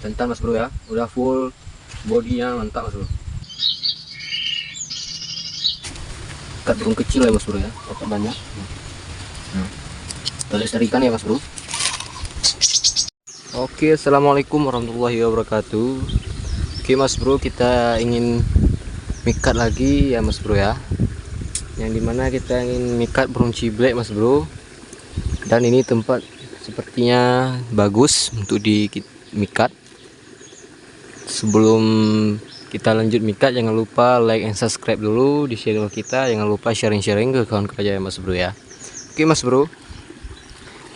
jantan mas bro ya, udah full bodinya, mantap mas bro. Ikat burung kecil ya mas bro ya, dapat banyak. Kita lestarikan ya mas bro. Oke, assalamualaikum warahmatullahi wabarakatuh. Oke mas bro, kita ingin mikat lagi ya mas bro ya, yang dimana kita ingin mikat burung ciblek mas bro. Dan ini tempat sepertinya bagus untuk di mikat. Sebelum kita lanjut mikat, jangan lupa like and subscribe dulu di channel kita, jangan lupa sharing-sharing ke kawan kerja ya mas bro ya. Oke mas bro,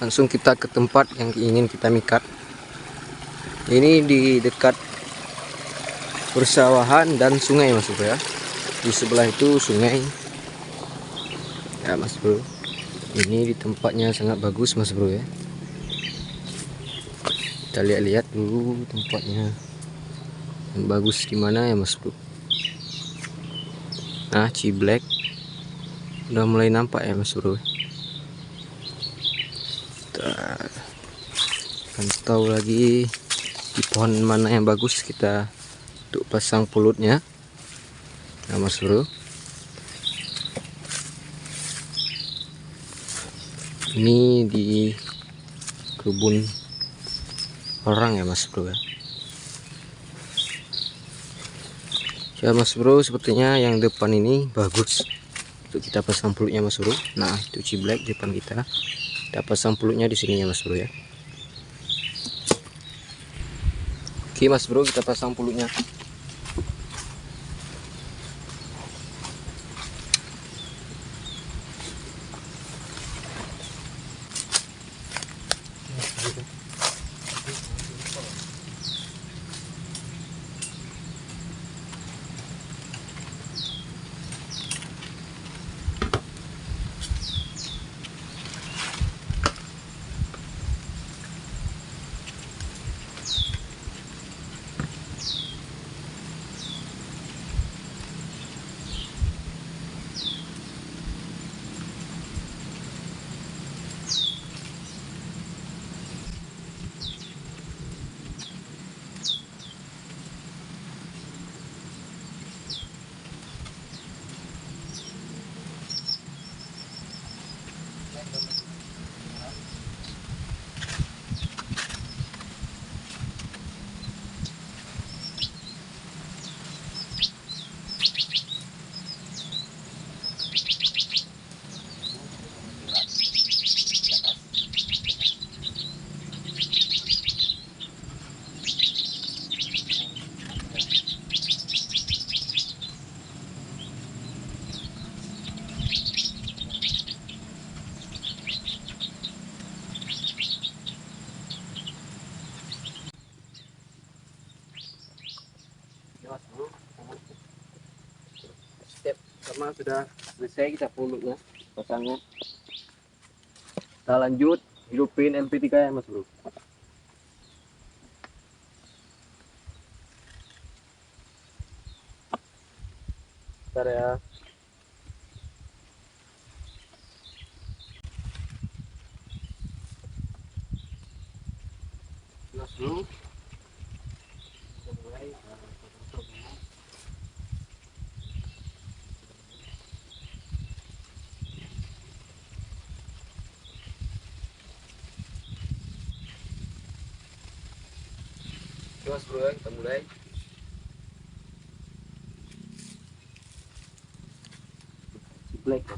langsung kita ke tempat yang ingin kita mikat. Ini di dekat persawahan dan sungai mas bro ya, di sebelah itu sungai ya mas bro. Ini di tempatnya sangat bagus mas bro ya, kita lihat-lihat dulu tempatnya yang bagus gimana ya mas bro. Nah, ciblek udah mulai nampak ya mas bro. Kita pantau lagi di pohon mana yang bagus kita untuk pasang pulutnya. Nah mas bro, ini di kebun orang ya mas bro ya. Ya mas bro, sepertinya yang depan ini bagus untuk kita pasang peluknya mas bro. Nah itu ciblek depan kita pasang peluknya di sini ya mas bro ya. Oke mas bro, kita pasang peluknya. Mas bro, step pertama sudah selesai kita pulutnya, pasangnya. Kita lanjut hidupin MP3 ya mas bro. Bentar ya mas bro. Kita mulai mas bro ya, kita mulai. Ciblek ya.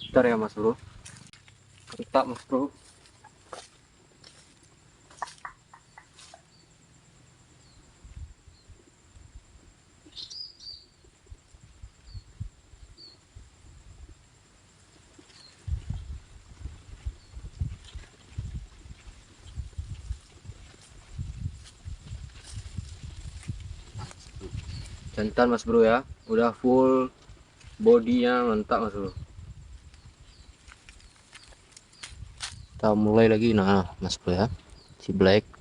Bentar ya mas bro, mantap mas bro. jantan mas bro ya, udah full bodinya mantap mas bro. Kita mulai lagi, nah mas bro ya, si black.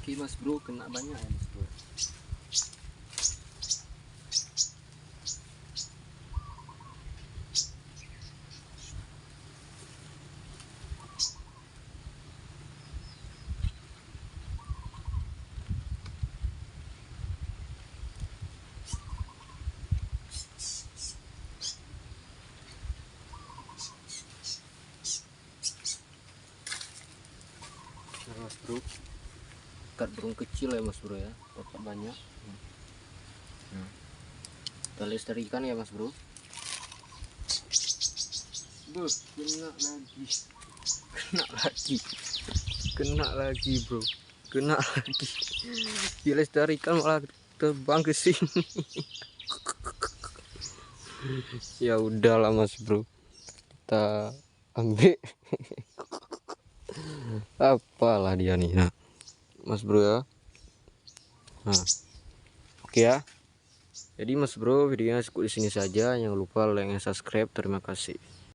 Oke mas bro, kena banyak ya mas bro. Nah mas bro, ikat burung kecil ya mas bro ya, dapat banyak. Nah, kita lestarikan ya mas bro. Bro, kena lagi bro, kena lagi. Dilestarikan malah terbang ke sini. Ya udahlah mas bro, kita ambil. Apalah dia nih, nah mas bro ya. Nah oke ya, jadi mas bro videonya cukup di sini saja. Jangan lupa like dan subscribe. Terima kasih.